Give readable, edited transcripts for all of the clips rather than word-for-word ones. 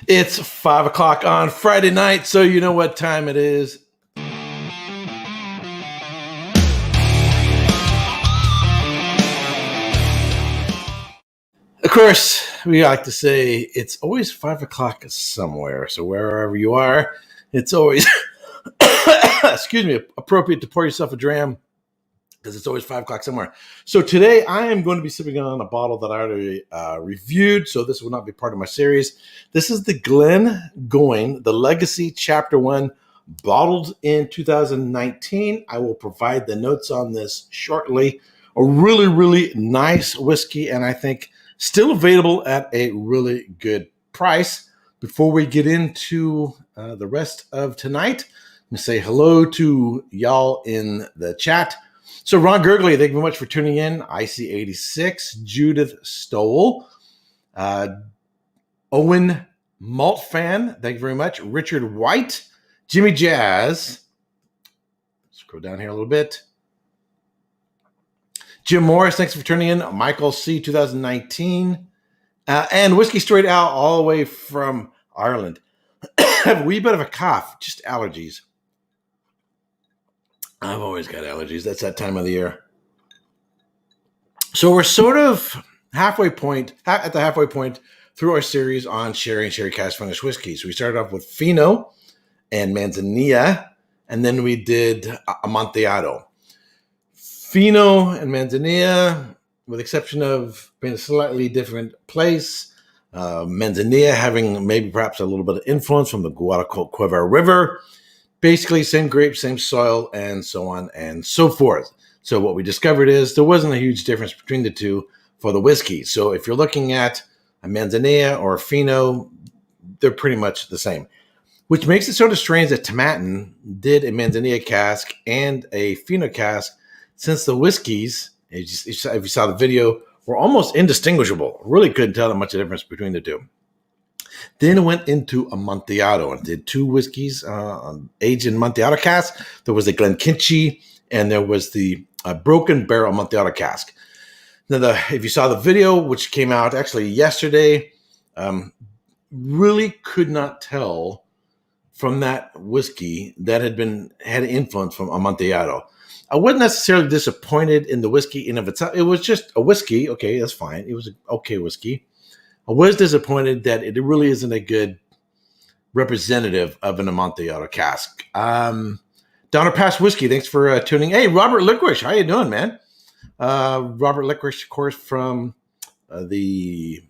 It's 5 o'clock on Friday night, so you know what time it is. Of course, we like to say it's always 5 o'clock somewhere, so wherever you are, it's always, excuse me, appropriate to pour yourself a dram because it's always 5 o'clock somewhere. So today I am going to be sipping on a bottle that I already reviewed, so this will not be part of my series. This is the Glengoyne, the Legacy Chapter 1, bottled in 2019. I will provide the notes on this shortly. A really, really nice whiskey, and I think still available at a really good price. Before we get into the rest of tonight, let me say hello to y'all in the chat. So Ron Gurgley, thank you very much for tuning in. IC86, Judith Stoll, Owen Malt Fan, thank you very much. Richard White, Jimmy Jazz, scroll down here a little bit. Jim Morris, thanks for tuning in. Michael C, 2019, and Whiskey Straight Out all the way from Ireland. I have a wee bit of a cough, just allergies. I've always got allergies. That's that time of the year. So we're sort of at the halfway point through our series on sherry and sherry cask finished whiskeys. So we started off with Fino and Manzanilla, and then we did Amontillado. Fino and Manzanilla, with the exception of being a slightly different place, Manzanilla having maybe perhaps a little bit of influence from the Guadalquivir River. Basically, same grape, same soil, and so on and so forth. So what we discovered is there wasn't a huge difference between the two for the whiskey. So if you're looking at a Manzanilla or a Fino, they're pretty much the same. Which makes it sort of strange that Tomatin did a Manzanilla cask and a Fino cask, since the whiskeys, if you saw the video, were almost indistinguishable. Really couldn't tell that much of a difference between the two. Then it went into Amontillado and did two whiskeys aged in Amontillado cask. There was the Glenkinchie and there was the Broken Barrel Amontillado cask. Now, if you saw the video, which came out actually yesterday, really could not tell from that whiskey that had influence from Amontillado. I wasn't necessarily disappointed in the whiskey in of itself. It was just a whiskey. Okay, that's fine. It was an okay whiskey. I was disappointed that it really isn't a good representative of an Amontillado cask. Donner Pass Whiskey, thanks for tuning in. Hey, Robert Licorice, how you doing, man? Robert Licorice, of course, from the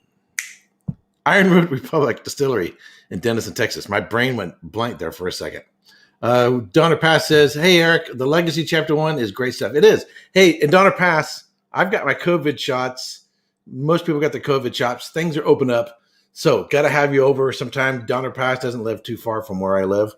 Ironwood Republic Distillery in Denison, Texas. My brain went blank there for a second. Donner Pass says, hey, Eric, the Legacy Chapter 1 is great stuff. It is. Hey, in Donner Pass, I've got my COVID shots. Most people got the COVID shots. Things are open up. So, got to have you over sometime. Donner Pass doesn't live too far from where I live,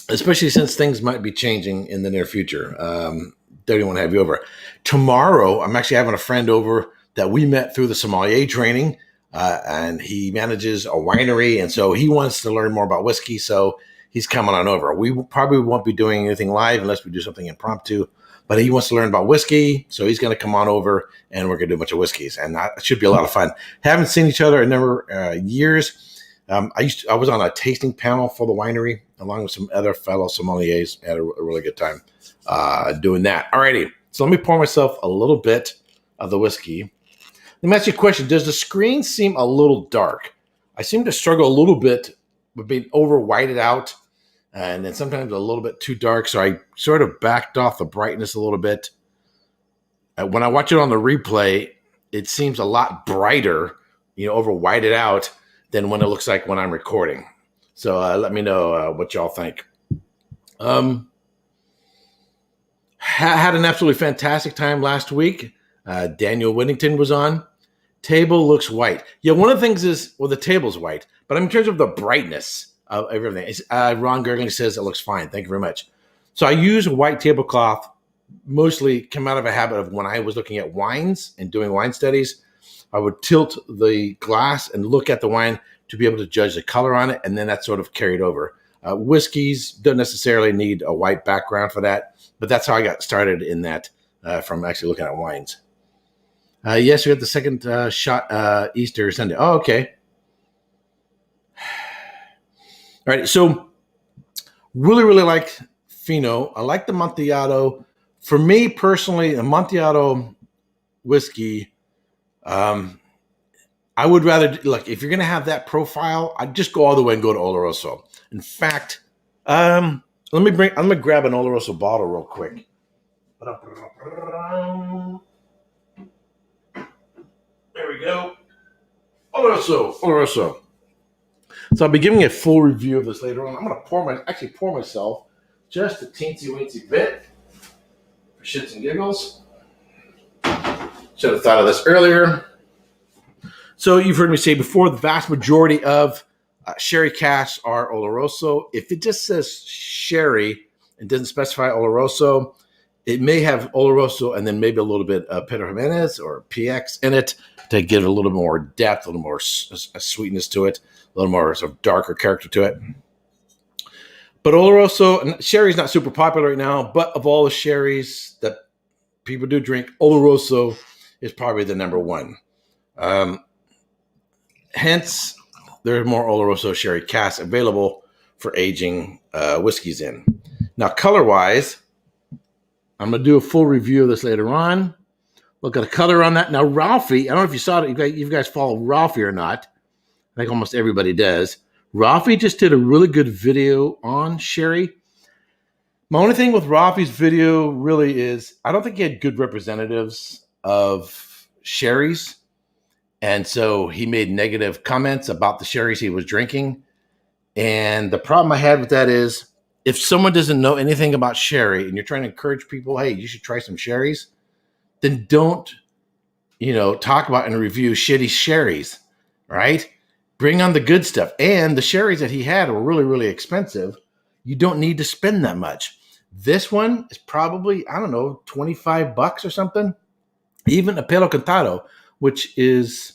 especially since things might be changing in the near future. Don't want to have you over. Tomorrow, I'm actually having a friend over that we met through the sommelier training, and he manages a winery, and so he wants to learn more about whiskey, so he's coming on over. We probably won't be doing anything live unless we do something impromptu. But he wants to learn about whiskey, so he's going to come on over, and we're going to do a bunch of whiskeys, and that should be a lot of fun. Haven't seen each other in years. I was on a tasting panel for the winery, along with some other fellow sommeliers. Had a really good time doing that. Alrighty, so let me pour myself a little bit of the whiskey. Let me ask you a question. Does the screen seem a little dark? I seem to struggle a little bit with being over-whited out, and then sometimes a little bit too dark, so I sort of backed off the brightness a little bit. When I watch it on the replay, it seems a lot brighter, over whited out than when it looks like when I'm recording. So let me know what y'all think. Had an absolutely fantastic time last week. Daniel Whittington was on. Table looks white. Yeah, one of the things is, the table's white, but in terms of the brightness of everything. Ron Gergen says it looks fine. Thank you very much. So I use a white tablecloth, mostly come out of a habit of when I was looking at wines and doing wine studies, I would tilt the glass and look at the wine to be able to judge the color on it, and then that sort of carried over. Whiskeys don't necessarily need a white background for that, but that's how I got started in that from actually looking at wines. Yes, we had the second shot Easter Sunday. Oh, okay. All right, so really, really like Fino. I like the Amontillado. For me personally, Amontillado whiskey, I would rather look if you're going to have that profile. I'd just go all the way and go to Oloroso. In fact, let me bring. I'm going to grab an Oloroso bottle real quick. There we go. Oloroso. So I'll be giving a full review of this later on. I'm going to pour myself just a teensy-weensy bit for shits and giggles. Should have thought of this earlier. So you've heard me say before, the vast majority of sherry casks are Oloroso. If it just says sherry and doesn't specify Oloroso, it may have Oloroso and then maybe a little bit of Pedro Jimenez or PX in it to give it a little more depth, a little more sweetness to it, a little more sort of darker character to it. But Oloroso, and sherry is not super popular right now, but of all the sherries that people do drink, Oloroso is probably the number one. Hence, there are more Oloroso Sherry casks available for aging whiskeys in. Now, color-wise, I'm going to do a full review of this later on. Look at the color on that. Now, Ralphie, I don't know if you saw it, if you guys follow Ralphie or not. I think almost everybody does. Ralphie just did a really good video on sherry. My only thing with Ralphie's video really is I don't think he had good representatives of sherries. And so he made negative comments about the sherries he was drinking. And the problem I had with that is if someone doesn't know anything about sherry and you're trying to encourage people, hey, you should try some sherries, then don't, talk about and review shitty sherries, right? Bring on the good stuff. And the sherries that he had were really, really expensive. You don't need to spend that much. This one is probably, I don't know, $25 or something. Even a Pelo Cantado, which is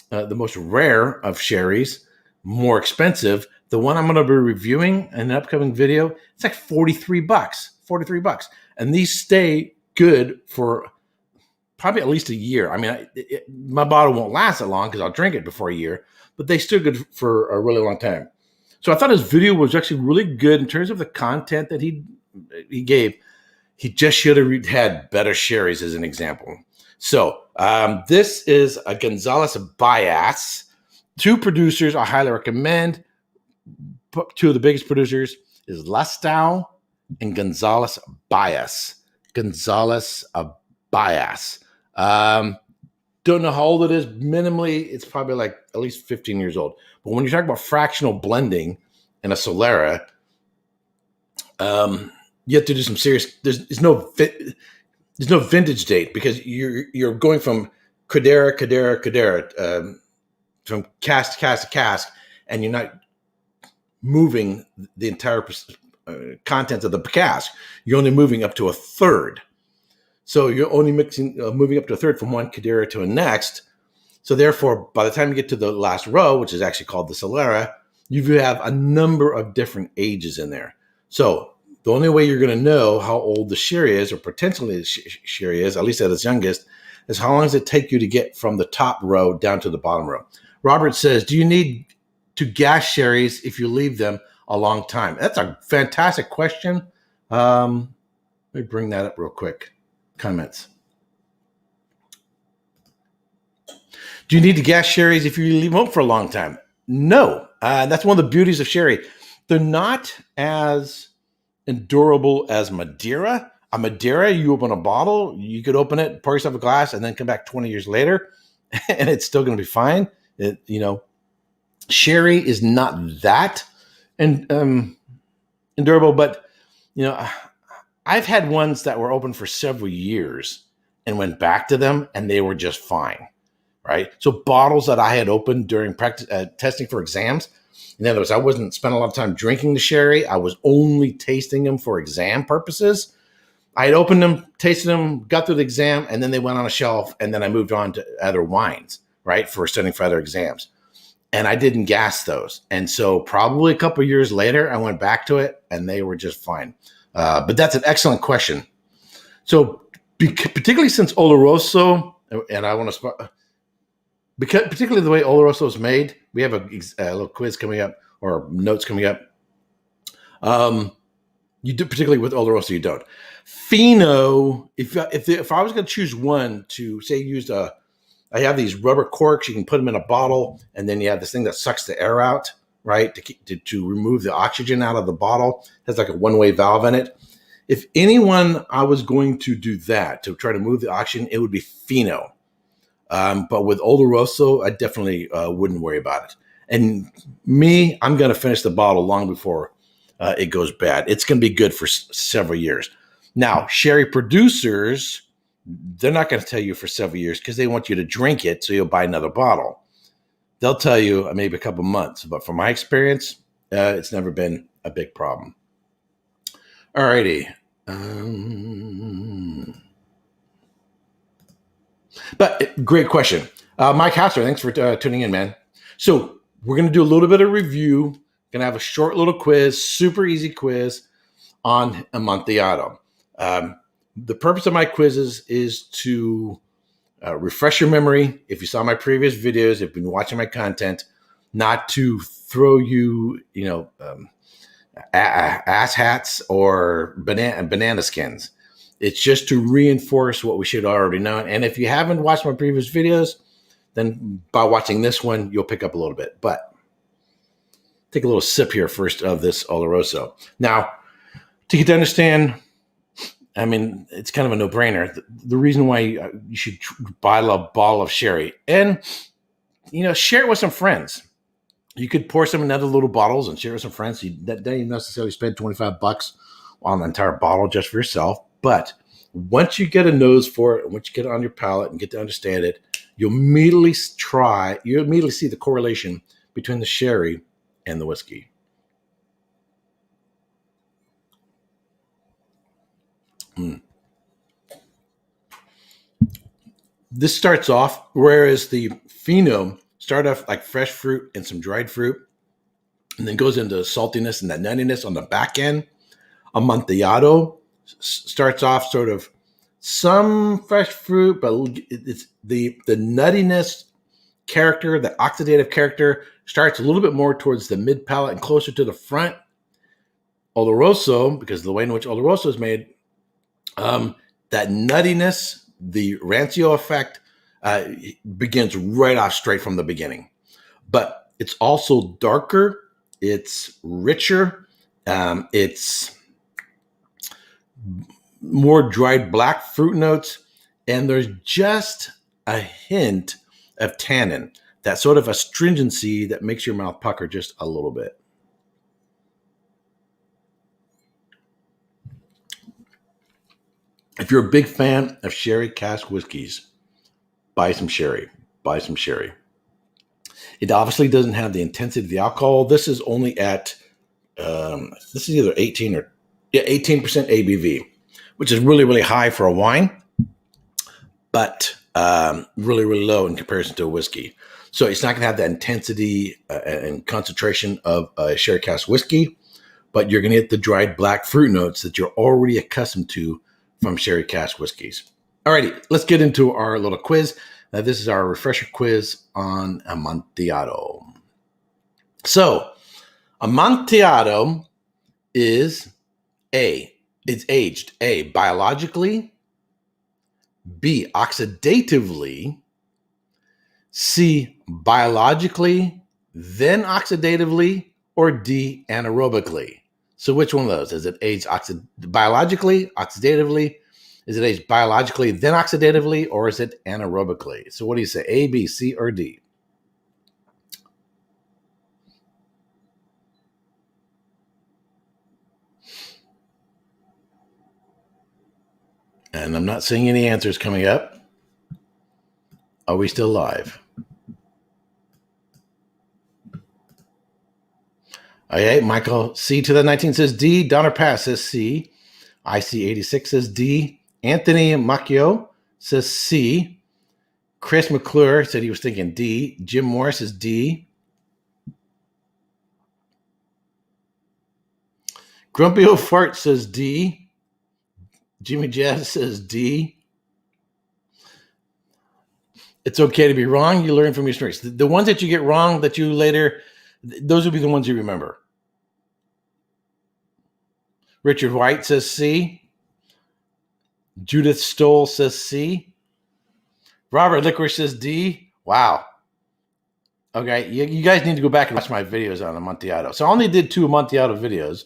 the most rare of sherries, more expensive. The one I'm going to be reviewing in an upcoming video, it's like $43. $43. And these stay good for probably at least a year. I mean, my bottle won't last that long because I'll drink it before a year, but they still good for a really long time. So I thought his video was actually really good in terms of the content that he gave. He just should have had better sherries as an example. So this is a Gonzalez Bias. Two producers I highly recommend. Two of the biggest producers is Lastau and Gonzalez Bias. Gonzalez Bias. Don't know how old it is. Minimally, it's probably like at least 15 years old. But when you talk about fractional blending in a Solera, you have to do some serious. There's no vintage date because you're going from Cadera, from cask to cask to cask, and you're not moving the entire contents of the cask. You're only moving up to a third. So you're only moving up to a third from one Cadera to a next. So therefore, by the time you get to the last row, which is actually called the Solera, you have a number of different ages in there. So the only way you're going to know how old the sherry is, or potentially the sherry is, at least at its youngest, is how long does it take you to get from the top row down to the bottom row? Robert says, do you need to gas sherries if you leave them a long time? That's a fantastic question. Let me bring that up real quick. Comments. Do you need to gas sherries if you leave them for a long time? No. That's one of the beauties of sherry. They're not as endurable as Madeira. A Madeira, you open a bottle, you could open it, pour yourself a glass, and then come back 20 years later, and it's still going to be fine. Sherry is not that endurable, but I've had ones that were open for several years and went back to them, and they were just fine, right? So bottles that I had opened during practice testing for exams. In other words, I wasn't spending a lot of time drinking the sherry. I was only tasting them for exam purposes. I had opened them, tasted them, got through the exam, and then they went on a shelf, and then I moved on to other wines, right, for studying for other exams. And I didn't gas those. And so probably a couple of years later, I went back to it, and they were just fine. But that's an excellent question. So particularly since Oloroso, and I want to... Because particularly the way Oloroso is made, we have a little quiz coming up. or notes coming up. You do, particularly with Oloroso, you don't. Fino, if I was going to choose one to say, I have these rubber corks. You can put them in a bottle, and then you have this thing that sucks the air out, right, to remove the oxygen out of the bottle. It has like a one-way valve in it. If anyone I was going to do that to try to move the oxygen, it would be Fino. But with Oloroso, I definitely wouldn't worry about it. And me, I'm going to finish the bottle long before it goes bad. It's going to be good for several years. Now, sherry producers, they're not going to tell you for several years because they want you to drink it so you'll buy another bottle. They'll tell you maybe a couple months. But from my experience, it's never been a big problem. All righty. But great question. Mike Hasser, thanks for tuning in, man. So we're going to do a little bit of review. Going to have a short little quiz, super easy quiz on Amontillado. The purpose of my quizzes is to refresh your memory. If you saw my previous videos, if you've been watching my content, not to throw you, ass hats or banana skins. It's just to reinforce what we should already know. And if you haven't watched my previous videos, then by watching this one, you'll pick up a little bit. But take a little sip here first of this Oloroso. Now, to get to understand, I mean, it's kind of a no-brainer. The reason why you should buy a bottle of sherry and, share it with some friends. You could pour some in other little bottles and share it with some friends. You don't even necessarily spend $25 on the entire bottle just for yourself. But once you get a nose for it, and once you get it on your palate and get to understand it, you'll immediately see the correlation between the sherry and the whiskey. This starts off, whereas the Fino start off like fresh fruit and some dried fruit, and then goes into saltiness and that nuttiness on the back end. Amontillado starts off sort of some fresh fruit, but it's the nuttiness character, the oxidative character starts a little bit more towards the mid palate and closer to the front. Oloroso, because of the way in which Oloroso is made, that nuttiness, the rancio effect, begins right off straight from the beginning. But it's also darker, it's richer, it's more dried black fruit notes, and there's just a hint of tannin, that sort of astringency that makes your mouth pucker just a little bit. If you're a big fan of Sherry Cask Whiskies, buy some sherry. Buy some sherry. It obviously doesn't have the intensity of the alcohol. This is only at, this is either 18% ABV, which is really, really high for a wine, but really, really low in comparison to a whiskey. So it's not going to have that intensity and concentration of a Sherry Cask whiskey, but you're going to get the dried black fruit notes that you're already accustomed to from Sherry Cask Whiskies. Alrighty, let's get into our little quiz. Now, this is our refresher quiz on Amontillado. So, Amontillado is it's aged A, biologically, B, oxidatively, C, biologically, then oxidatively, or D, anaerobically. So which one of those? Is it aged biologically, oxidatively? Is it aged biologically, then oxidatively, or is it anaerobically? So what do you say, A, B, C, or D? And I'm not seeing any answers coming up. Are we still live? Okay, Michael C. 2019 says D. Donner Pass says C. IC86 says D. Anthony Macchio says C. Chris McClure said he was thinking D. Jim Morris says D. Grumpy Old Fart says D. Jimmy Jazz says D. It's okay to be wrong. You learn from your mistakes. The ones that you get wrong that you later Those would be the ones you remember. Richard White says C. Judith Stoll says C. Robert Licorice says D. Wow. Okay, you guys need to go back and watch my videos on Amontillado. So I only did 2 Amontillado videos.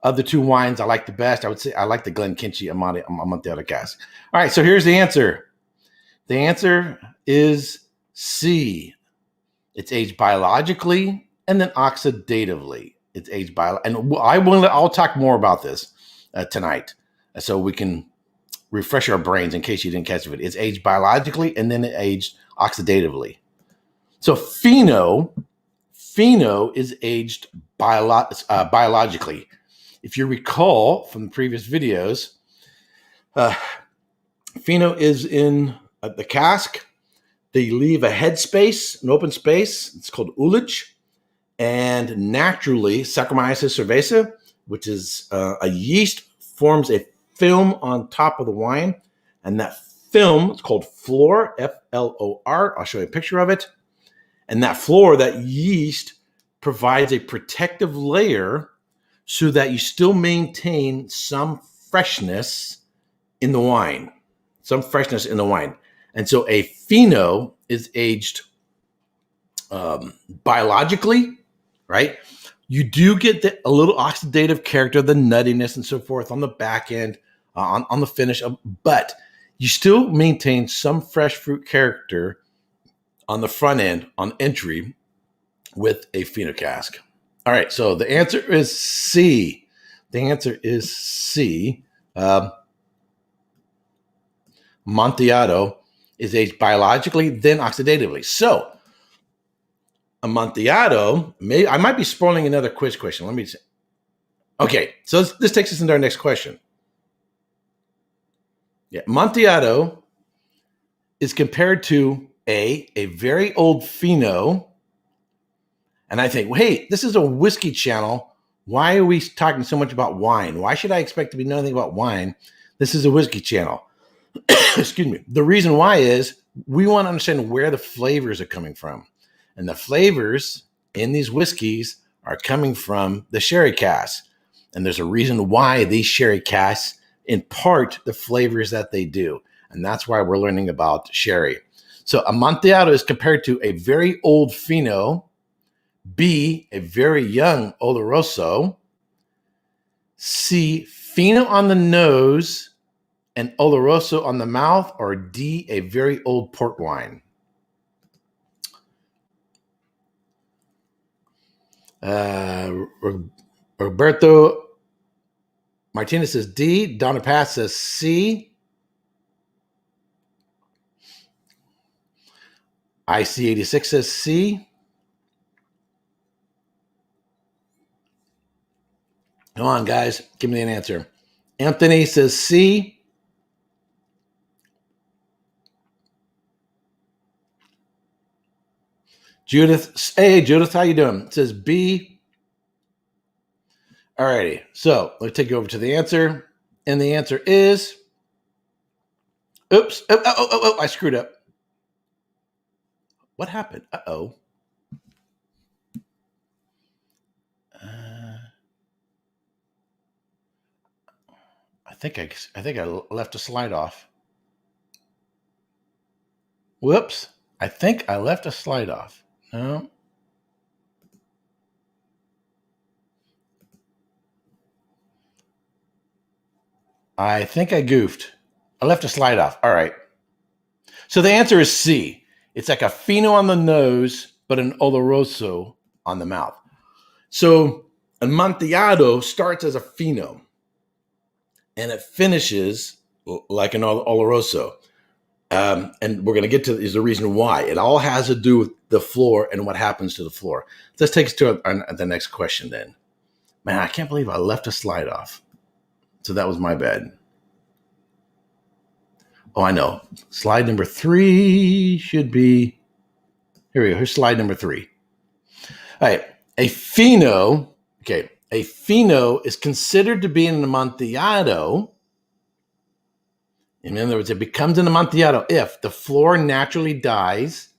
Of the 2 wines I like the best, I would say I like the Glenkinchie Amontillado cask. All right, so here's the answer. The answer is C. It's aged biologically and then oxidatively. It's aged and I'll talk more about this tonight, so we can refresh our brains in case you didn't catch it. It's aged biologically and then it aged oxidatively. So Fino is aged biologically. If you recall from the previous videos, Fino is in the cask. They leave a headspace, an open space. It's called ullage. And naturally, Saccharomyces cerevisiae, which is a yeast, forms a film on top of the wine. And that film is called flor, F-L-O-R. I'll show you a picture of it. And that flor, that yeast, provides a protective layer so that you still maintain some freshness in the wine. And so a Fino is aged biologically, right? You do get a little oxidative character, the nuttiness and so forth on the back end, on the finish, but you still maintain some fresh fruit character on the front end, on entry, with a Fino cask. All right, so the answer is C. Amontillado is aged biologically, then oxidatively. So Amontillado, I might be spoiling another quiz question. Let me see. Okay, so this takes us into our next question. Yeah, Amontillado is compared to a very old Fino. And I think, well, hey, this is a whiskey channel. Why are we talking so much about wine? Why should I expect to be knowing anything about wine? This is a whiskey channel. Excuse me. The reason why is we want to understand where the flavors are coming from. And the flavors in these whiskeys are coming from the sherry casks. And there's a reason why these sherry casks impart the flavors that they do. And that's why we're learning about sherry. So Amontillado is compared to a very old Fino, B, a very young Oloroso, C, Fino on the nose and Oloroso on the mouth, or D, a very old port wine. Roberto Martinez says D. Donna Pass says C. IC86 says C. Come on, guys. Give me an answer. Anthony says C. Judith, hey, Judith, how you doing? It says B. All righty. So let's take you over to the answer. And the answer is, oops. Oh, I screwed up. What happened? Uh-oh. I think I left a slide off. Whoops. I think I left a slide off. No. I think I goofed. I left a slide off. All right. So the answer is C. It's like a Fino on the nose, but an Oloroso on the mouth. So Amontillado starts as a Fino, and it finishes like an Oloroso. And we're going to get to is the reason why. It all has to do with the floor and what happens to the floor. Let's take us to the next question then. Man, I can't believe I left a slide off. So that was my bad. Oh, I know. Slide number 3 should be, here we go. Here's slide number 3. All right. A Fino is considered to be an Amontillado. In other words, it becomes an Amontillado if the floor naturally dies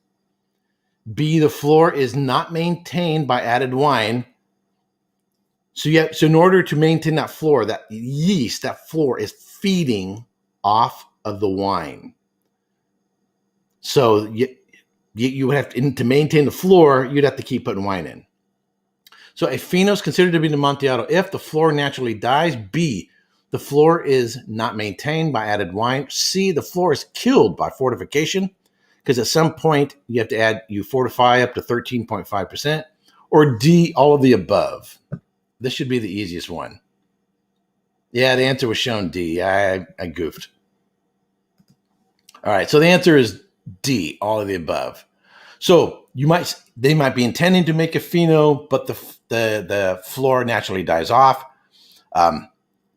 B, the floor is not maintained by added wine. So in order to maintain that floor, that yeast, that floor is feeding off of the wine. So you would have to maintain the floor, you'd have to keep putting wine in. So a Fino is considered to be an Amontillado if the floor naturally dies. B, the floor is not maintained by added wine. C, the floor is killed by fortification, because at some point you fortify up to 13.5%. Or D, all of the above. This should be the easiest one. Yeah, the answer was shown D. I goofed. All right, so the answer is D, all of the above. So they might be intending to make a Fino, but the floor naturally dies off.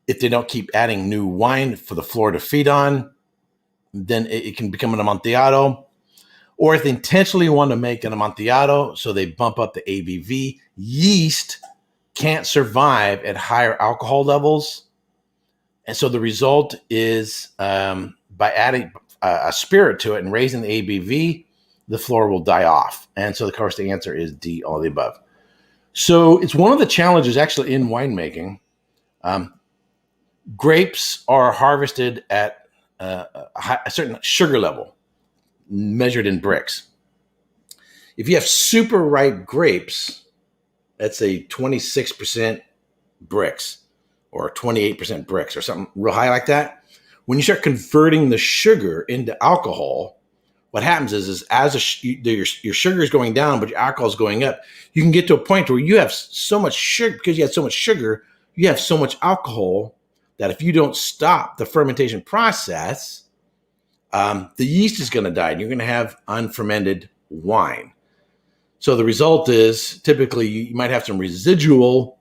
If they don't keep adding new wine for the floor to feed on, then it can become an Amontillado. Or if they intentionally want to make an Amontillado, so they bump up the ABV, yeast can't survive at higher alcohol levels. And so the result is by adding a spirit to it and raising the ABV, the floor will die off. And so, of course, the answer is D, all of the above. So it's one of the challenges actually in winemaking. Grapes are harvested at a certain sugar level, measured in bricks. If you have super ripe grapes, let's say 26% bricks or 28% bricks or something real high like that, when you start converting the sugar into alcohol, what happens is as your sugar is going down, but your alcohol is going up, you can get to a point where you have so much sugar, because you had so much sugar, you have so much alcohol that if you don't stop the fermentation process, the yeast is going to die and you're going to have unfermented wine. So the result is typically you might have some residual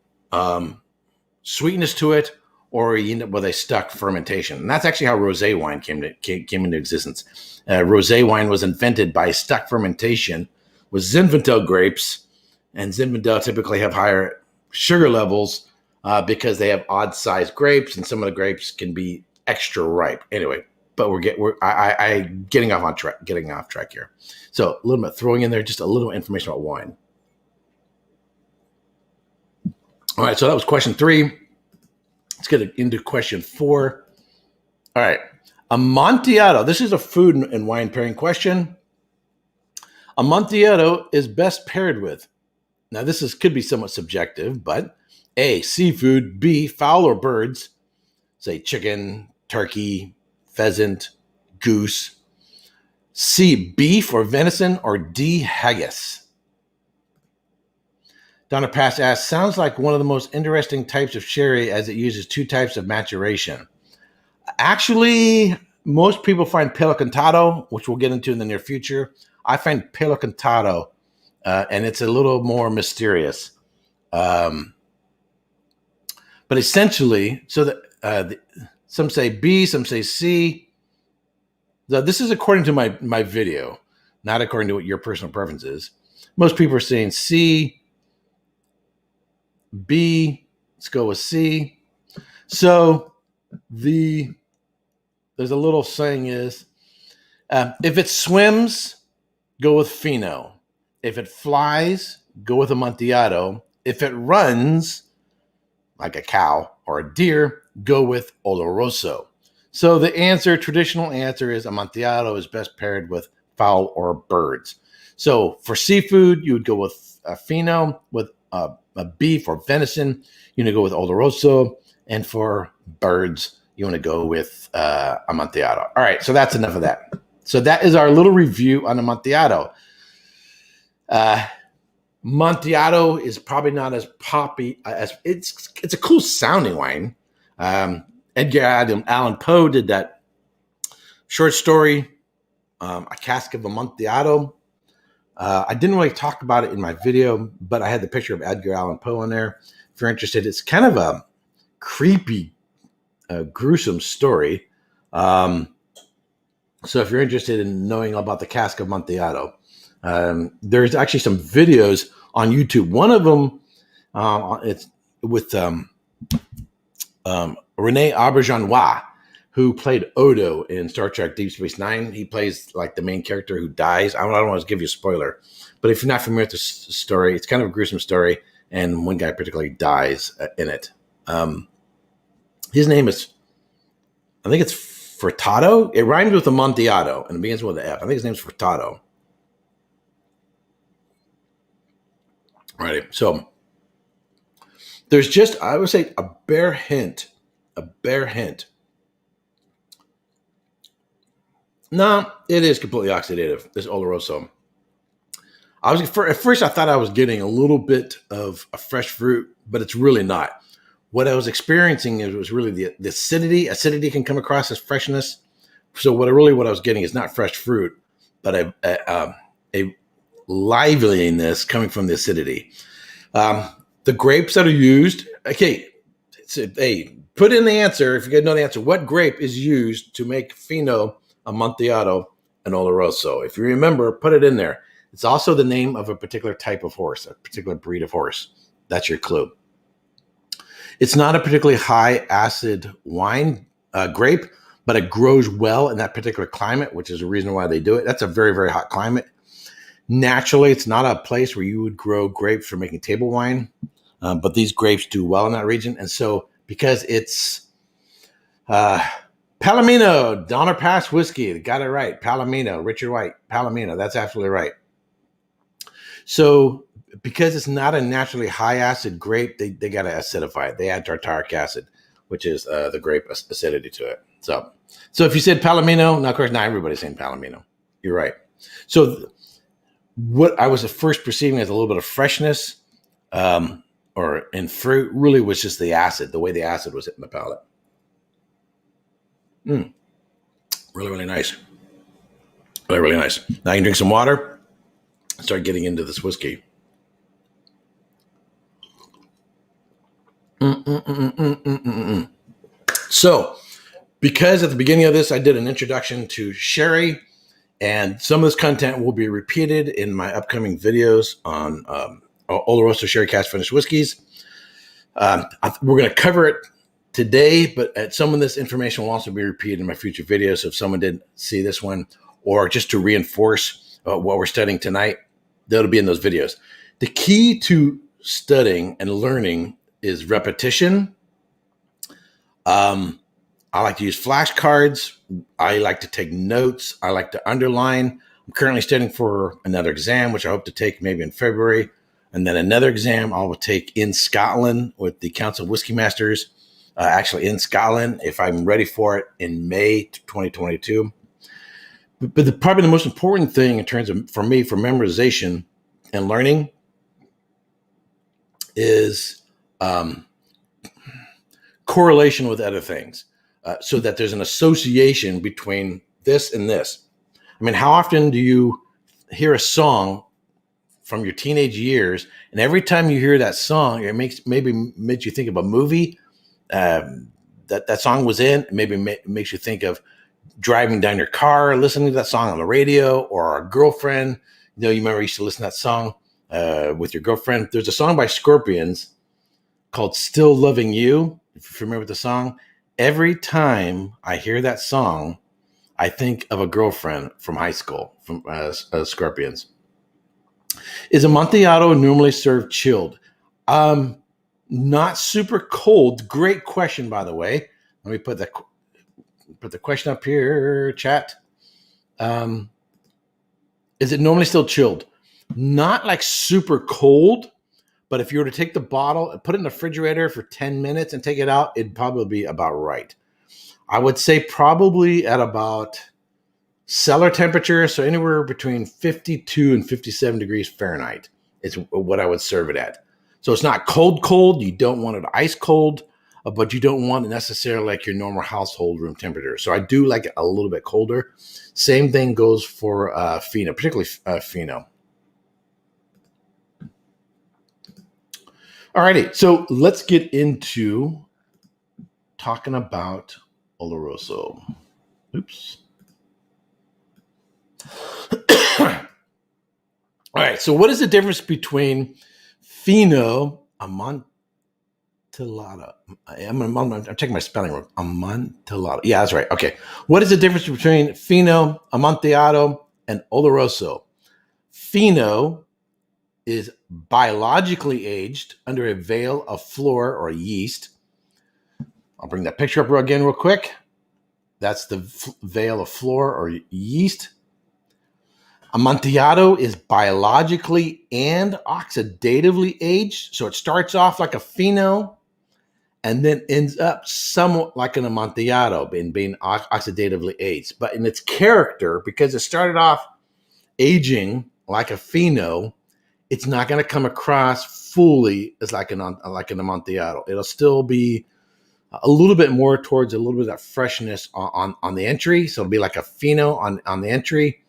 sweetness to it, or you end up with a stuck fermentation. And that's actually how rosé wine came into existence. Rosé wine was invented by stuck fermentation with Zinfandel grapes, and Zinfandel typically have higher sugar levels because they have odd-sized grapes, and some of the grapes can be extra ripe. Anyway, but I getting off track here. So a little bit throwing in there just a little information about wine. All right, so that was question 3. Let's get into question 4. All right, Amontillado. This is a food and wine pairing question. Amontillado is best paired with. Now, could be somewhat subjective, but A, seafood, B, fowl or birds, say chicken, turkey, pheasant, goose, C, beef or venison, or D, haggis. Donna Pass asks, sounds like one of the most interesting types of sherry as it uses 2 types of maturation. Actually, most people find Palo Cantado, which we'll get into in the near future. I find Palo Cantado, and it's a little more mysterious. But essentially, so some say B, some say C. Now, this is according to my video, not according to what your personal preference is. Most people are saying C, B, let's go with C. So there's a little saying is, if it swims, go with Fino. If it flies, go with Amontillado. If it runs, like a cow or a deer, go with Oloroso. So the traditional answer is Amontillado is best paired with fowl or birds. So for seafood, you would go with Fino. With a beef or venison, you want to go with Oloroso. And for birds, you want to go with Amontillado. All right, so that's enough of that. So that is our little review on Amontillado. Amontillado is probably not as poppy as it's a cool sounding wine. Edgar Allan Poe did that short story, A Cask of Amontillado. I didn't really talk about it in my video, but I had the picture of Edgar Allan Poe in there. If you're interested, it's kind of a creepy, gruesome story. So if you're interested in knowing about the Cask of Amontillado, there's actually some videos on YouTube. One of them, it's with Rene Auberjonois, who played Odo in Star Trek Deep Space Nine. He plays like the main character who dies. I don't want to give you a spoiler, but if you're not familiar with the story, it's kind of a gruesome story, and one guy particularly dies in it. His name is, I think it's Furtado. It rhymes with Amontillado, and it begins with an F. I think his name's Furtado. All right, so there's just, I would say, a bare hint. No, it is completely oxidative, this Oloroso. At first I thought I was getting a little bit of a fresh fruit, but it's really not. What I was experiencing was really the acidity. Acidity can come across as freshness. So what I was getting is not fresh fruit, but a liveliness coming from the acidity. The grapes that are used, okay, hey, put in the answer if you guys know the answer. What grape is used to make Fino, Amontillado, and Oloroso? If you remember, put it in there. It's also the name of a particular type of horse, a particular breed of horse. That's your clue. It's not a particularly high acid wine grape, but it grows well in that particular climate, which is the reason why they do it. That's a very, very hot climate. Naturally, it's not a place where you would grow grapes for making table wine, but these grapes do well in that region. And so because it's Palomino, Donner Pass whiskey, got it right. Palomino, Richard White, Palomino, that's absolutely right. So because it's not a naturally high acid grape, they got to acidify it. They add tartaric acid, which is the grape acidity to it. So if you said Palomino, now of course not everybody's saying Palomino. You're right. So what I was at first perceiving as a little bit of freshness or in fruit really was just the acid, the way the acid was hitting the palate. Really, really nice. Really, really nice. Now you can drink some water and start getting into this whiskey. So, because at the beginning of this, I did an introduction to sherry, and some of this content will be repeated in my upcoming videos on Oloroso Sherry Cask Whiskies. We're going to cover it today, but some of this information will also be repeated in my future videos. So if someone didn't see this one, or just to reinforce what we're studying tonight, that'll be in those videos. The key to studying and learning is repetition. I like to use flashcards. I like to take notes. I like to underline. I'm currently studying for another exam, which I hope to take maybe in February. And then another exam I will take in Scotland with the Council of Whiskey Masters, actually in Scotland, if I'm ready for it in May 2022. But probably the most important thing in terms of, for me, for memorization and learning is correlation with other things, so that there's an association between this and this. I mean, how often do you hear a song from your teenage years, and every time you hear that song, it makes you think of a movie that song was in? Maybe makes you think of driving down your car, listening to that song on the radio, or a girlfriend. You remember you used to listen to that song with your girlfriend. There's a song by Scorpions called "Still Loving You." If you remember the song, every time I hear that song, I think of a girlfriend from high school, from Scorpions. Is Amontillado normally served chilled? Not super cold. Great question, by the way. Let me put the question up here, chat. Is it normally still chilled? Not like super cold, but if you were to take the bottle and put it in the refrigerator for 10 minutes and take it out, it'd probably be about right. I would say probably at about cellar temperature, so anywhere between 52 and 57 degrees Fahrenheit is what I would serve it at. So it's not cold. You don't want it ice cold, but you don't want it necessarily like your normal household room temperature. So I do like it a little bit colder. Same thing goes for Fino, particularly Fino. Alrighty, so let's get into talking about Oloroso. Oops. All right, so what is the difference between Fino, Amontillado, Amontillado. I'm checking my spelling wrong. Amontillado. Yeah, that's right. Okay. What is the difference between Fino, Amontillado, and Oloroso? Fino is biologically aged under a veil of flora or yeast. I'll bring that picture up again real quick. That's the veil of flora or yeast. Amontillado is biologically and oxidatively aged. So it starts off like a Fino and then ends up somewhat like an Amontillado in being oxidatively aged. But in its character, because it started off aging like a Fino, it's not going to come across fully as like an Amontillado. It'll still be a little bit more towards a little bit of that freshness on the entry. So it'll be like a Fino on the entry,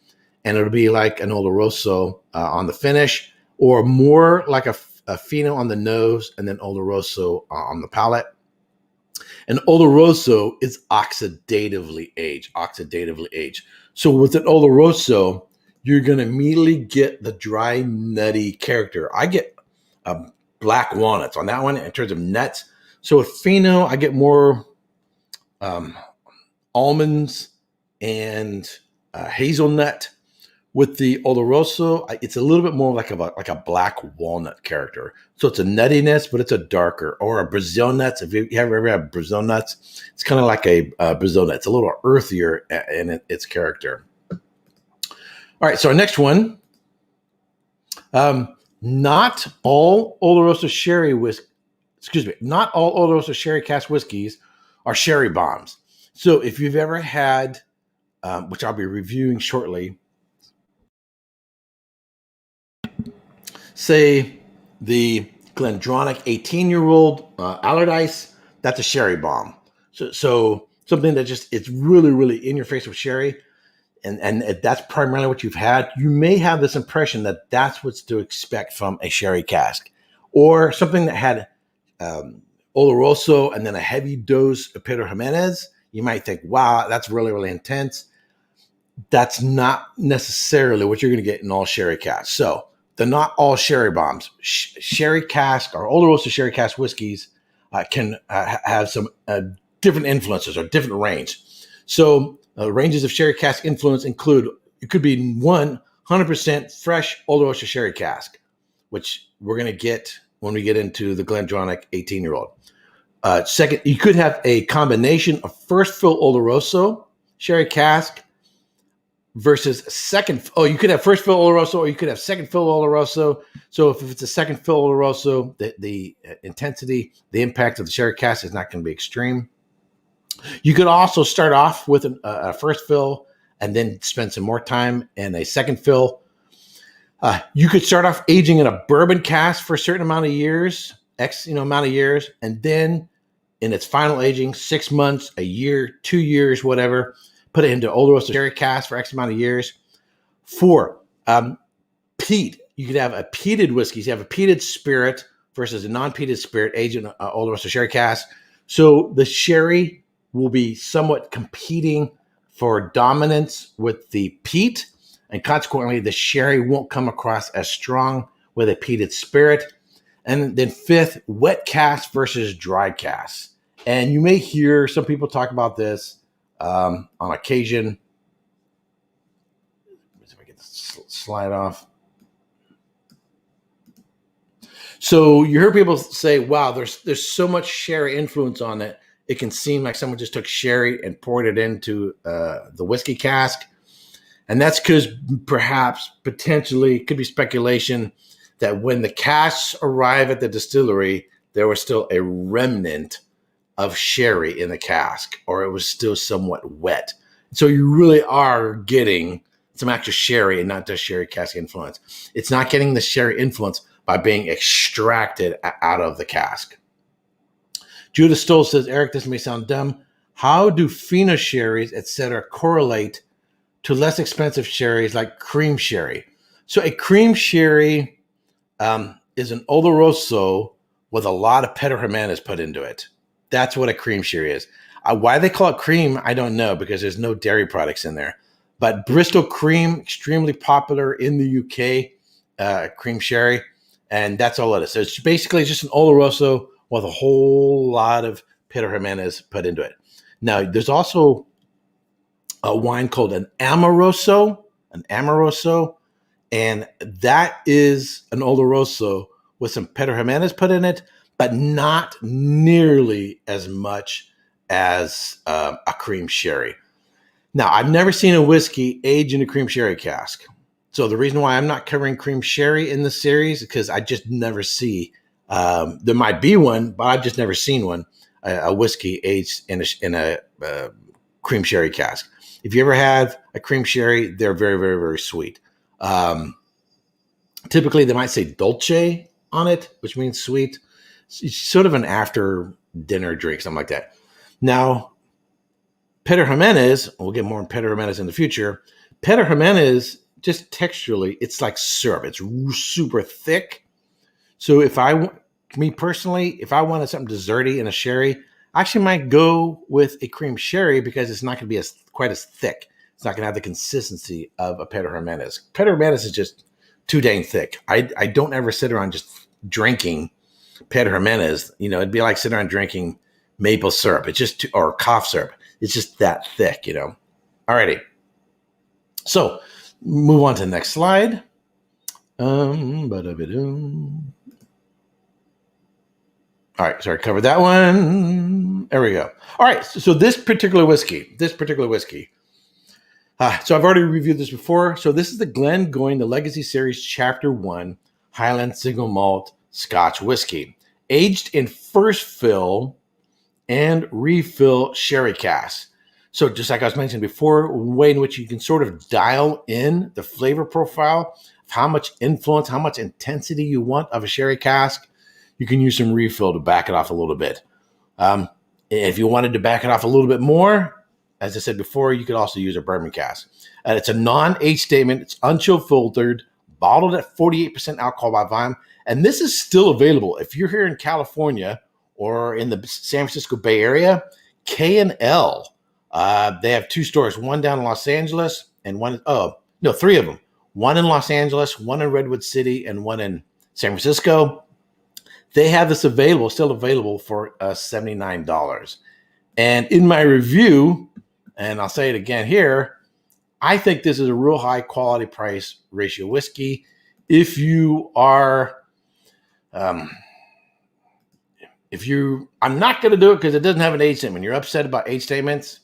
and it'll be like an Oloroso on the finish, or more like a Fino on the nose and then Oloroso on the palate. And Oloroso is oxidatively aged. So with an Oloroso, you're going to immediately get the dry, nutty character. I get black walnuts on that one in terms of nuts. So with Fino, I get more almonds and hazelnut. With the Oloroso, it's a little bit more like a black walnut character. So it's a nuttiness, but it's a darker, or a Brazil nuts. If you ever had Brazil nuts, it's kind of like a Brazil nut. It's a little earthier in its character. All right, so our next one. Not all Oloroso Sherry Cask Whiskies are sherry bombs. So if you've ever had, which I'll be reviewing shortly, say the Glendronach 18-year-old Allardyce, that's a sherry bomb. So something that just, it's really, really in your face with sherry. And that's primarily what you've had. You may have this impression that that's what's to expect from a sherry cask, or something that had Oloroso and then a heavy dose of Pedro Jimenez. You might think, wow, that's really, really intense. That's not necessarily what you're going to get in all sherry casks. So they're not all sherry bombs. Sherry cask or Oloroso Sherry Cask Whiskies can have some different influences or different range. So ranges of sherry cask influence include, it could be 100% fresh Oloroso Sherry Cask, which we're going to get when we get into the Glendronach 18-year-old. Second, you could have a combination of first fill Oloroso Sherry Cask versus second. Oh, you could have first fill Oloroso, or you could have second fill Oloroso. So if it's a second fill Oloroso, the intensity, the impact of the sherry cask is not going to be extreme. You could also start off with a first fill and then spend some more time in a second fill. You could start off aging in a bourbon cask for a certain amount of years, and then in its final aging, 6 months, a year, 2 years, whatever, put it into Oloroso Sherry Cask for X amount of years. 4, peat. You could have a peated whiskey. You have a peated spirit versus a non-peated spirit aged in Oloroso Sherry Cask. So the sherry will be somewhat competing for dominance with the peat, and consequently, the sherry won't come across as strong with a peated spirit. And then 5th, wet cask versus dry cask. And you may hear some people talk about this on occasion. Let's see if I get the slide off. So you hear people say, wow, there's so much sherry influence on it. It can seem like someone just took sherry and poured it into the whiskey cask. And that's because perhaps, potentially, could be speculation that when the casks arrive at the distillery, there was still a remnant of sherry in the cask, or it was still somewhat wet. So you really are getting some extra sherry and not just sherry cask influence. It's not getting the sherry influence by being extracted out of the cask. Judith Stoll says, Eric, this may sound dumb. How do Fino sherries, etc., correlate to less expensive sherries like cream sherry? So a cream sherry is an Oloroso with a lot of Pedro Jimenez put into it. That's what a cream sherry is. Why they call it cream, I don't know, because there's no dairy products in there. But Bristol Cream, extremely popular in the UK, cream sherry, and that's all it is. So it's basically just an Oloroso with a whole lot of Pedro Jimenez put into it. Now, there's also a wine called an Amoroso, and that is an Oloroso with some Pedro Jimenez put in it, but not nearly as much as a cream sherry. Now, I've never seen a whiskey age in a cream sherry cask. So the reason why I'm not covering cream sherry in this series is because I just never see. There might be one, but I've just never seen one. A whiskey aged in a cream sherry cask. If you ever had a cream sherry, they're very, very, very sweet. Typically, they might say dolce on it, which means sweet. It's sort of an after dinner drink, something like that. Now, Pedro Jimenez, we'll get more on Pedro Jimenez in the future. Pedro Jimenez, just texturally, it's like syrup. It's super thick. So if me personally, if I wanted something desserty in a sherry, I actually might go with a cream sherry because it's not going to be quite as thick. It's not going to have the consistency of a Pedro Jimenez. Pedro Jimenez is just too dang thick. I don't ever sit around just drinking Pedro Jimenez. It'd be like sitting around drinking maple syrup. It's just or cough syrup. It's just that thick, Alrighty. So move on to the next slide. All right, sorry, covered that one. There we go. All right, so this particular whiskey. So I've already reviewed this before. So this is the Glengoyne, the Legacy Series Chapter 1 Highland Single Malt Scotch Whiskey, aged in first fill and refill sherry casks. So just like I was mentioning before, a way in which you can sort of dial in the flavor profile of how much influence, how much intensity you want of a sherry cask. You can use some refill to back it off a little bit. If you wanted to back it off a little bit more, as I said before, you could also use a bourbon cask. It's a non-age statement. It's unchill filtered, bottled at 48% alcohol by volume. And this is still available. If you're here in California or in the San Francisco Bay Area, K&L, they have 2 stores, one down in Los Angeles and 3 of them. One in Los Angeles, one in Redwood City, and one in San Francisco. They have this still available for $79. And in my review, and I'll say it again here, I think this is a real high quality price ratio whiskey. If you are, I'm not going to do it because it doesn't have an age statement. You're upset about age statements,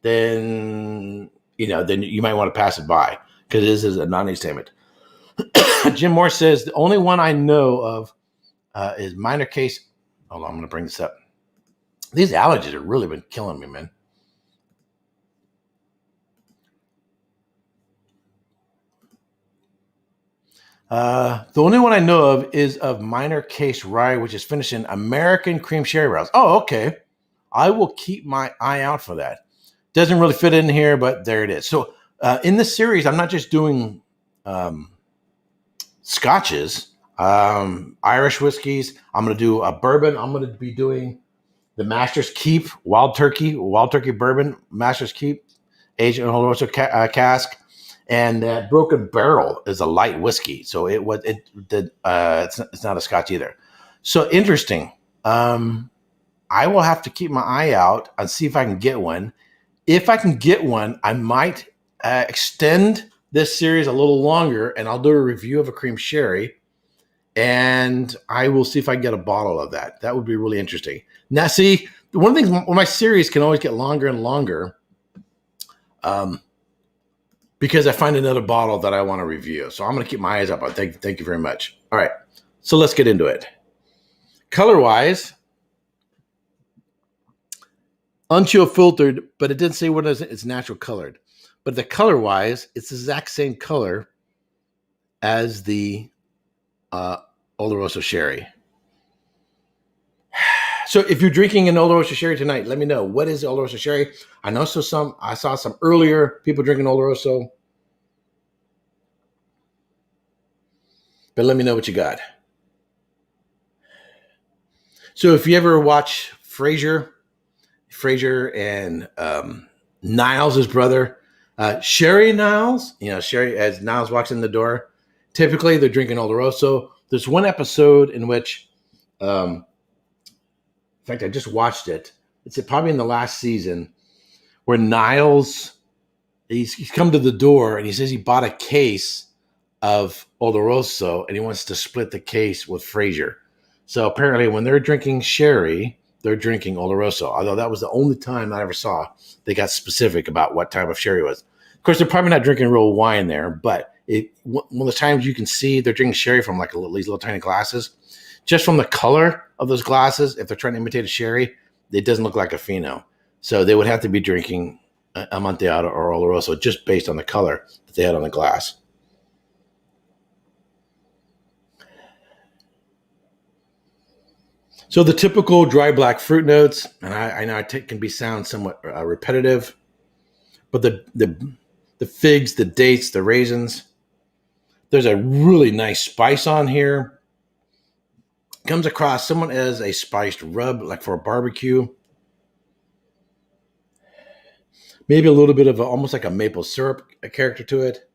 then you might want to pass it by because this is a non-age statement. Jim Moore says the only one I know of is minor case. Hold on, I'm going to bring this up. These allergies have really been killing me, man. The only one I know of is of minor case rye, which is finished in American cream sherry barrels. Oh, okay. I will keep my eye out for that. Doesn't really fit in here, but there it is. So in this series, I'm not just doing scotches, Irish whiskeys. I'm going to do a bourbon. I'm going to be doing the Master's Keep Wild Turkey Bourbon, Master's Keep, aged in Oloroso cask. And that Broken Barrel is a light whiskey, so it's not a Scotch either. So interesting. I will have to keep my eye out and see if I can get one. If I can get one, I might extend this series a little longer, and I'll do a review of a cream sherry, and I will see if I can get a bottle of that. That would be really interesting. Now, see, one of the things, my series can always get longer and longer. Because I find another bottle that I want to review. So I'm going to keep my eyes up. Thank you very much. All right. So let's get into it. Color-wise, unchill filtered, but it didn't say what it's natural colored. But the color-wise, it's the exact same color as the Oloroso Sherry. So if you're drinking an Oloroso Sherry tonight, let me know. What is Oloroso Sherry? I saw some earlier people drinking Oloroso. But let me know what you got. So if you ever watch Frasier and Niles, his brother, Sherry Niles, Sherry, as Niles walks in the door, typically they're drinking Oloroso. There's one episode in which fact, I just watched it. It's probably in the last season where Niles he's come to the door and he says he bought a case of Oloroso and he wants to split the case with Fraser. So apparently, when they're drinking sherry, they're drinking Oloroso. Although that was the only time I ever saw they got specific about what type of sherry it was. Of course, they're probably not drinking real wine there, but one of the times you can see they're drinking sherry from like these little tiny glasses. Just from the color of those glasses, if they're trying to imitate a sherry, it doesn't look like a Fino. So they would have to be drinking Amantiado or Oloroso just based on the color that they had on the glass. So the typical dry black fruit notes, and I know it can be sound somewhat repetitive, but the figs, the dates, the raisins, there's a really nice spice on here. Comes across somewhat as a spiced rub, like for a barbecue. Maybe a little bit of almost like a maple syrup character to it.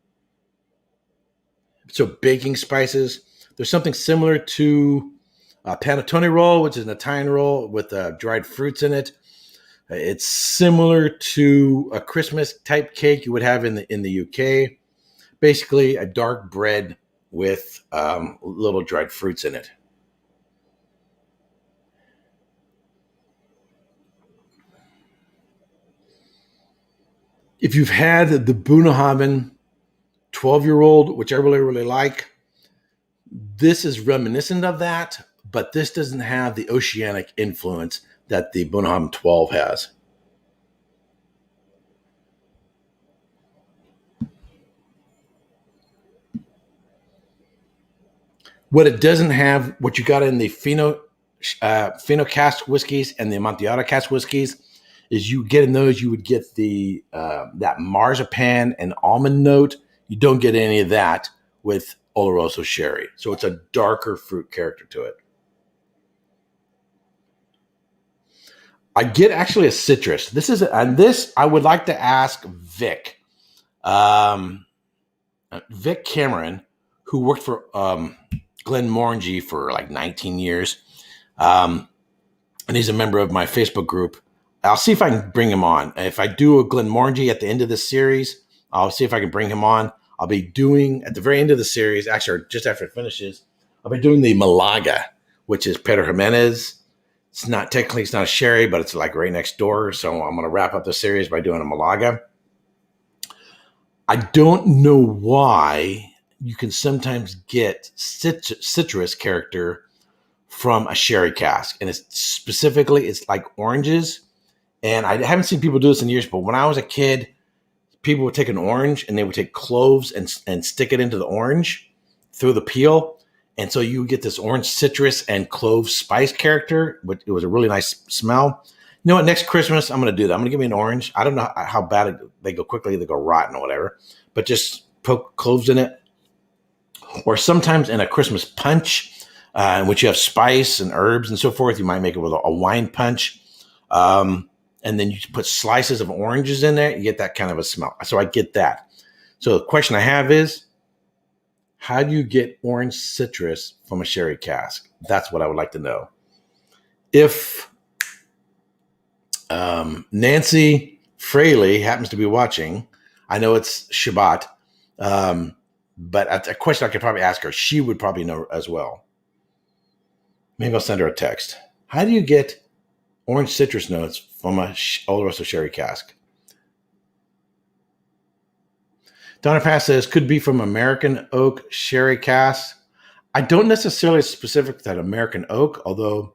So baking spices. There's something similar to a panettone roll, which is an Italian roll with dried fruits in it. It's similar to a Christmas type cake you would have in the UK. Basically, a dark bread with little dried fruits in it. If you've had the Bunnahabhain 12-year-old, which I really, really like, this is reminiscent of that, but this doesn't have the oceanic influence that the Bunnahabhain 12 has. What it doesn't have, what you got in the Fino Cask Whiskies and the Amontillado Cask Whiskies, is you get in those, you would get the that marzipan and almond note. You don't get any of that with Oloroso Sherry. So it's a darker fruit character to it. I get actually a citrus. This I would like to ask Vic. Vic Cameron, who worked for Glenmorangie for like 19 years. And he's a member of my Facebook group. I'll see if I can bring him on. If I do a Glenmorangie at the end of this series, I'll see if I can bring him on. I'll be doing, at the very end of the series, actually, just after it finishes, I'll be doing the Malaga, which is Pedro Jimenez. It's not a sherry, but it's like right next door. So I'm going to wrap up the series by doing a Malaga. I don't know why you can sometimes get citrus character from a sherry cask. And it's like oranges. And I haven't seen people do this in years, but when I was a kid, people would take an orange and they would take cloves and stick it into the orange through the peel. And so you get this orange citrus and clove spice character, but it was a really nice smell. You know what? Next Christmas, I'm going to do that. I'm going to give me an orange. I don't know how bad they go quickly. They go rotten or whatever, but just poke cloves in it. Or sometimes in a Christmas punch, in which you have spice and herbs and so forth. You might make it with a wine punch. And then you put slices of oranges in there. You get that kind of a smell. So I get that. So the question I have is, how do you get orange citrus from a sherry cask? That's what I would like to know. If Nancy Fraley happens to be watching, I know it's Shabbat, but a question I could probably ask her. She would probably know as well. Maybe I'll send her a text. How do you get orange citrus notes from a Oloroso Sherry cask? Donna Pass says, could be from American oak sherry cask. I don't necessarily specific that American oak, although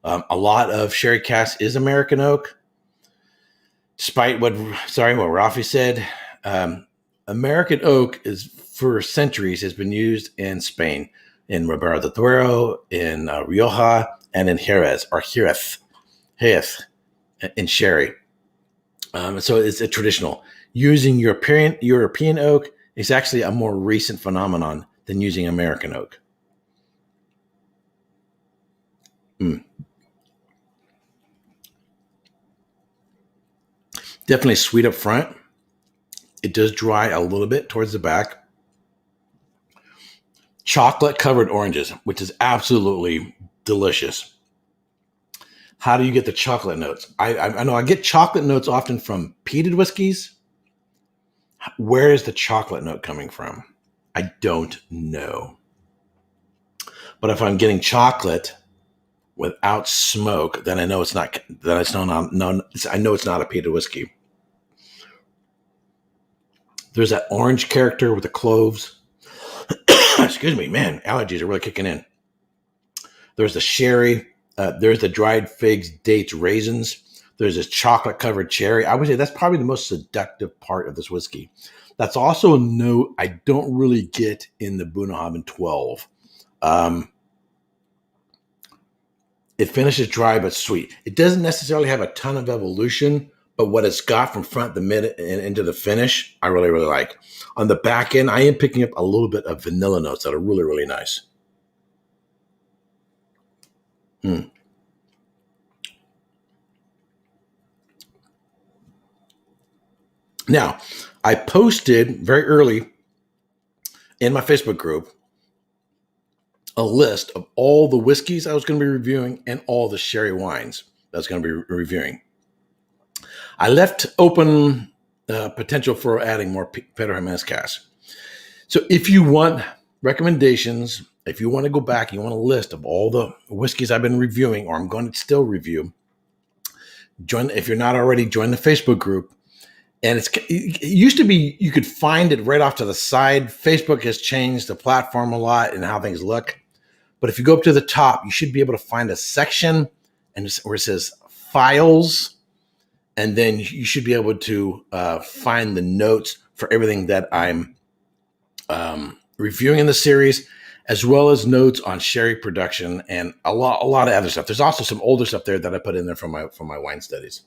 a lot of sherry cask is American oak. Despite what Rafi said, American oak is for centuries has been used in Spain, in Ribera del Duero, in Rioja, and in Jerez in sherry. So it's a traditional. Using European oak is actually a more recent phenomenon than using American oak. Definitely sweet up front. It does dry a little bit towards the back. Chocolate covered oranges, which is absolutely delicious. How do you get the chocolate notes? I know I get chocolate notes often from peated whiskeys. Where is the chocolate note coming from? I don't know. But if I'm getting chocolate without smoke, then I know it's not. Then it's not. No, I know it's not a peated whiskey. There's that orange character with the cloves. Excuse me, man. Allergies are really kicking in. There's the sherry. There's the dried figs, dates, raisins. There's this chocolate covered cherry. I would say that's probably the most seductive part of this whiskey. That's also a note I don't really get in the Bunnahabhain 12. It finishes dry but sweet. It doesn't necessarily have a ton of evolution, but what it's got from front to mid and into the finish, I really, really like. On the back end, I am picking up a little bit of vanilla notes that are really, really nice. Now, I posted very early in my Facebook group a list of all the whiskeys I was going to be reviewing and all the sherry wines I was going to be reviewing. I left open potential for adding more Pedro Jimenez casks. So if you want recommendations, if you want to go back, you want a list of all the whiskeys I've been reviewing, or I'm going to still review, join. If you're not already, join the Facebook group. And it used to be you could find it right off to the side. Facebook has changed the platform a lot and how things look. But if you go up to the top, you should be able to find a section where it says files. And then you should be able to find the notes for everything that I'm reviewing in the series, as well as notes on sherry production and a lot of other stuff. There's also some older stuff there that I put in there from my wine studies.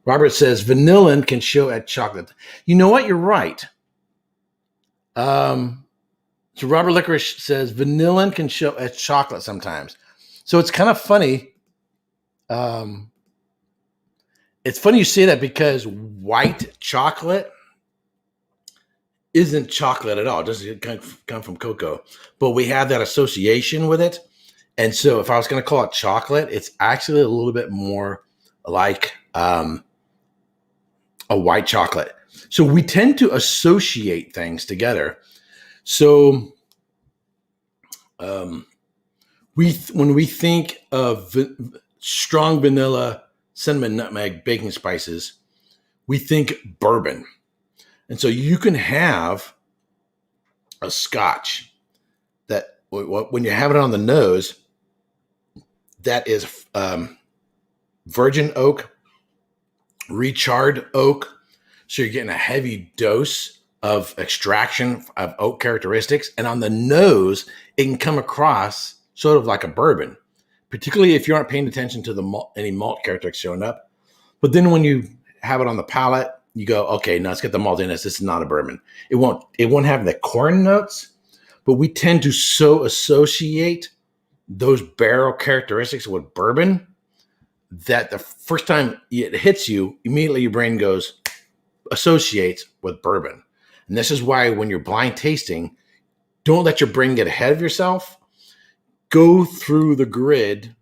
Robert says vanillin can show at chocolate. You know what? You're right. So Robert Licorice says vanillin can show at chocolate sometimes. So it's kind of funny. It's funny you say that because white chocolate isn't chocolate at all. It doesn't come from cocoa, but we have that association with it. And so if I was going to call it chocolate, it's actually a little bit more like a white chocolate. So we tend to associate things together. So when we think of strong vanilla, cinnamon, nutmeg, baking spices, we think bourbon. And so you can have a scotch that when you have it on the nose, that is virgin oak, recharred oak. So you're getting a heavy dose of extraction of oak characteristics. And on the nose, it can come across sort of like a bourbon, particularly if you aren't paying attention to any malt characteristics showing up. But then when you have it on the palate, you go, okay, now let's get the maltiness. This is not a bourbon. It won't have the corn notes, but we tend to so associate those barrel characteristics with bourbon that the first time it hits you, immediately your brain goes, associates with bourbon. And this is why when you're blind tasting, don't let your brain get ahead of yourself. Go through the grid.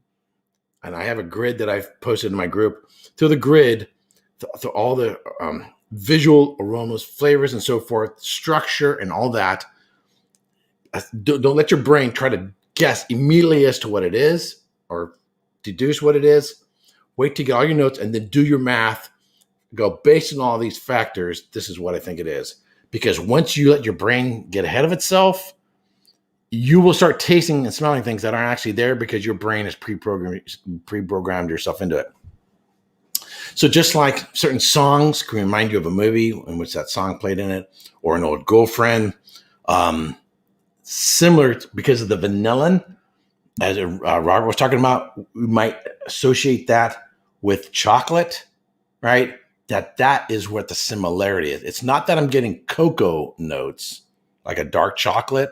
And I have a grid that I've posted in my group. Through the grid, through all the visual aromas, flavors, and so forth, structure and all that. Don't let your brain try to guess immediately as to what it is or deduce what it is. Wait to get all your notes and then do your math. Go based on all these factors. This is what I think it is. Because once you let your brain get ahead of itself, you will start tasting and smelling things that aren't actually there because your brain has pre-programmed yourself into it. So just like certain songs can remind you of a movie in which that song played in it, or an old girlfriend, similar because of the vanillin, as Robert was talking about, we might associate that with chocolate, right? That is what the similarity is. It's not that I'm getting cocoa notes, like a dark chocolate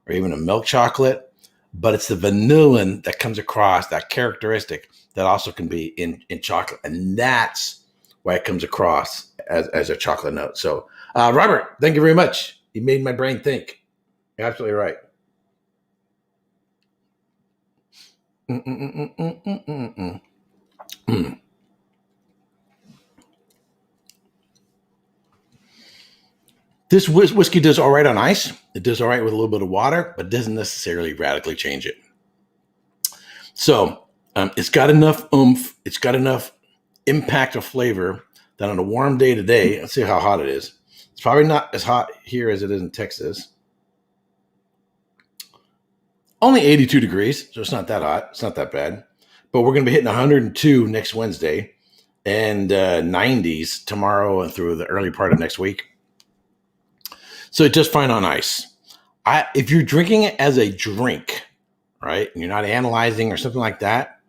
or even a milk chocolate, but it's the vanillin that comes across, that characteristic that also can be in chocolate. And that's why it comes across as a chocolate note. So, Robert, thank you very much. You made my brain think. You're absolutely right. This whiskey does all right on ice. It does all right with a little bit of water, but doesn't necessarily radically change it. So it's got enough oomph. It's got enough impact of flavor that on a warm day today, let's see how hot it is. It's probably not as hot here as it is in Texas. Only 82 degrees, so it's not that hot. It's not that bad. But we're going to be hitting 102 next Wednesday and 90s tomorrow and through the early part of next week. So it's just fine on ice. If you're drinking it as a drink, right, and you're not analyzing or something like that,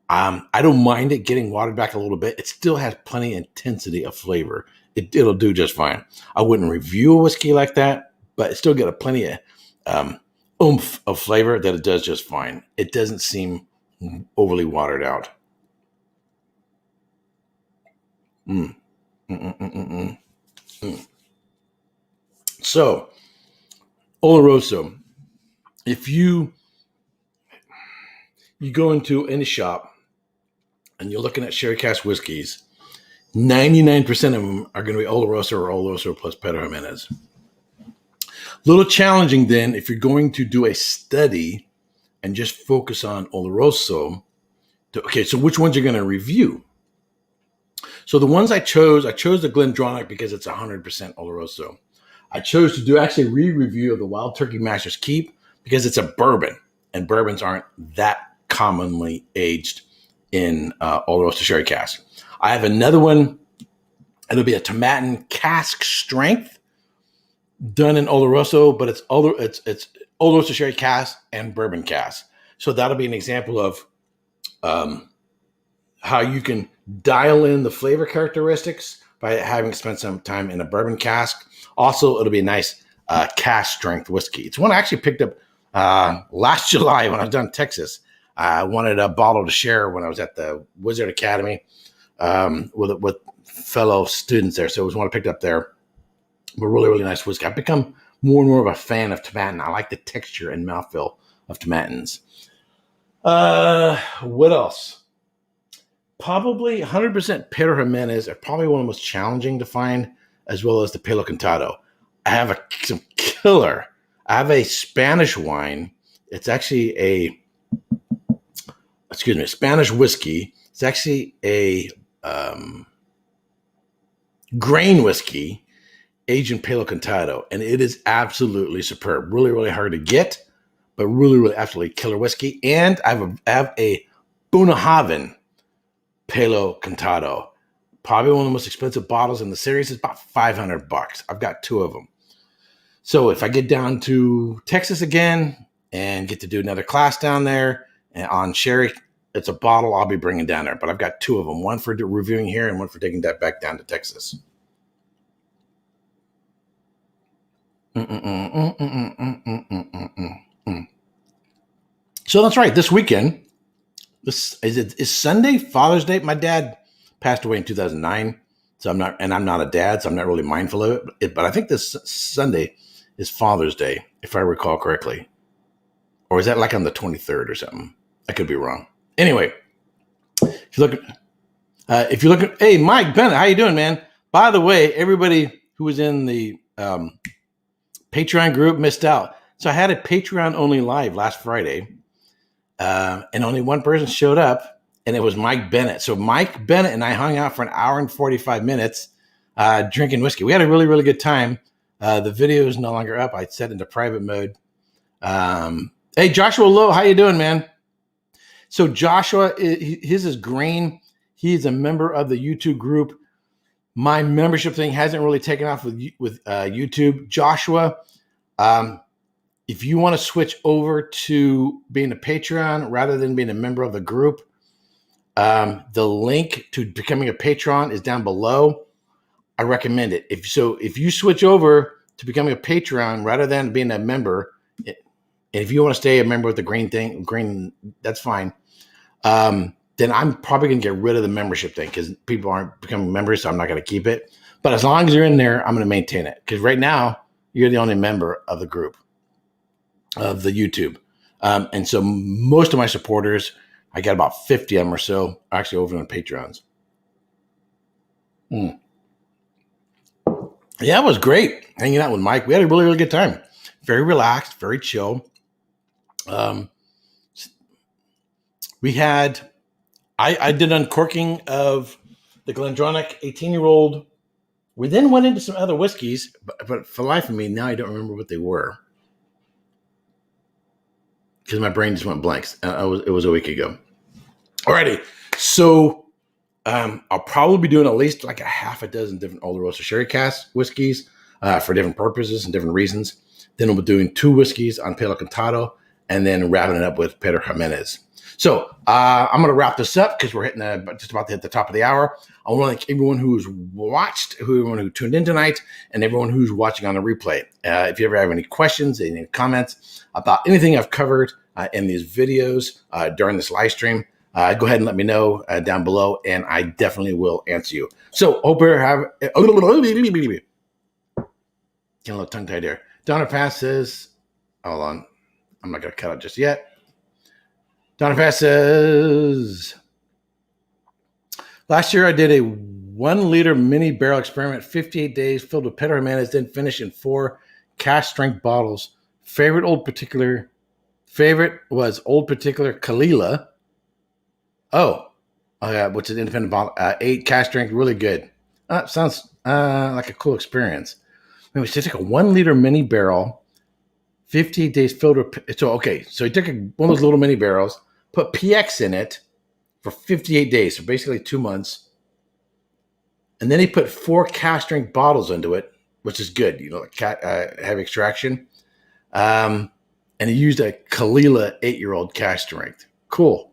I don't mind it getting watered back a little bit. It still has plenty of intensity of flavor. It'll do just fine. I wouldn't review a whiskey like that, but it still got a plenty of oomph of flavor that it does just fine. It doesn't seem overly watered out. So, Oloroso, if you go into any shop and you're looking at Sherry Cask Whiskies, 99% of them are going to be Oloroso or Oloroso plus Pedro Jimenez. Little challenging then if you're going to do a study and just focus on Oloroso. Okay, so which ones you're going to review? So the ones I chose the Glendronach because it's 100% Oloroso. I chose to do actually re-review of the Wild Turkey Master's Keep because it's a bourbon, and bourbons aren't that commonly aged in Oloroso Sherry Cask. I have another one. It'll be a Tomatin cask strength done in Oloroso, but it's Oloroso Sherry Cask and bourbon cask. So that'll be an example of how you can dial in the flavor characteristics by having spent some time in a bourbon cask. Also, it'll be a nice cask strength whiskey. It's one I actually picked up last July when I was down in Texas. I wanted a bottle to share when I was at the Wizard Academy with fellow students there. So it was one I picked up there. But really, really nice whiskey. I've become more and more of a fan of Tomatin. I like the texture and mouthfeel of Tomatins. What else? Probably 100% Pedro Jimenez are probably one of the most challenging to find, as well as the Palo Cantado. I have some killer. I have a Spanish wine. It's actually a Spanish whiskey. It's actually a grain whiskey aged in Palo Cantado, and it is absolutely superb. Really, really hard to get, but really, really absolutely killer whiskey. And I have a Bunnahabhain Palo Cantado. Probably one of the most expensive bottles in the series. It's about $500. I've got two of them. So if I get down to Texas again and get to do another class down there and on sherry, it's a bottle I'll be bringing down there. But I've got two of them, one for reviewing here and one for taking that back down to Texas. So that's right. This weekend, is Sunday, Father's Day. My dad passed away in 2009, so I'm not a dad, so I'm not really mindful of it. But I think this Sunday is Father's Day, if I recall correctly, or is that like on the 23rd or something? I could be wrong. Anyway, if you look, hey, Mike Bennett, how you doing, man? By the way, everybody who was in the Patreon group missed out. So I had a Patreon only live last Friday, and only one person showed up, and it was Mike Bennett. So Mike Bennett and I hung out for an hour and 45 minutes drinking whiskey. We had a really, really good time. The video is no longer up. I set into private mode. Hey, Joshua Lowe, how you doing, man? So Joshua, his is green. He's a member of the YouTube group. My membership thing hasn't really taken off with YouTube. Joshua, if you want to switch over to being a Patreon rather than being a member of the group, the link to becoming a patron is down below. I recommend it. If you switch over to becoming a Patreon rather than being a member, and if you want to stay a member with the green, that's fine. Then I'm probably going to get rid of the membership thing because people aren't becoming members, so I'm not going to keep it. But as long as you're in there, I'm going to maintain it because right now you're the only member of the group of the YouTube. And so most of my supporters I got about 50 of them or so, actually over on Patreons. Yeah, it was great hanging out with Mike. We had a really, really good time. Very relaxed, very chill. We had, I did uncorking of the Glendronach 18-year-old. We then went into some other whiskeys, but for the life of me, now I don't remember what they were because my brain just went blanks. It was a week ago. Alrighty, so I'll probably be doing at least like a half a dozen different Oloroso Sherry Cask Whiskies for different purposes and different reasons. Then we'll be doing 2 whiskeys on Palo Cantado and then wrapping it up with Pedro Jimenez. So I'm going to wrap this up because we're hitting just about to hit the top of the hour. I want to thank everyone who's watched, everyone who tuned in tonight, and everyone who's watching on the replay. If you ever have any questions, any comments about anything I've covered in these videos during this live stream, go ahead and let me know down below, and I definitely will answer you. So, hope you have... Getting a little tongue-tied there. Donna Pass says... Hold on. I'm not going to cut out just yet. Donna Pass says... Last year, I did a 1-liter mini barrel experiment, 58 days, filled with Pedro Jimenez, then finished in 4 cask-strength bottles. Favorite was Old Particular Kalila. Which is an independent bottle. 8 cask strength, really good. Sounds like a cool experience. Maybe we should take a 1-liter mini barrel, 58 days filled with. So he took one of those little mini barrels, put PX in it for 58 days, so basically 2 months, and then he put 4 cask strength bottles into it, which is good. Like heavy extraction, and he used a Kalila 8-year-old cask strength. Cool.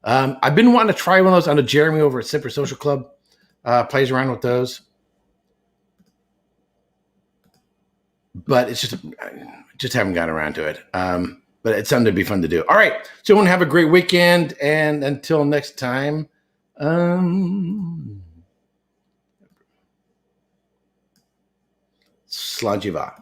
I've been wanting to try one of those. I know Jeremy over at Sipper Social Club plays around with those. But it's just haven't gotten around to it. But it's something to be fun to do. All right. So everyone have a great weekend. And until next time, Slanjiva.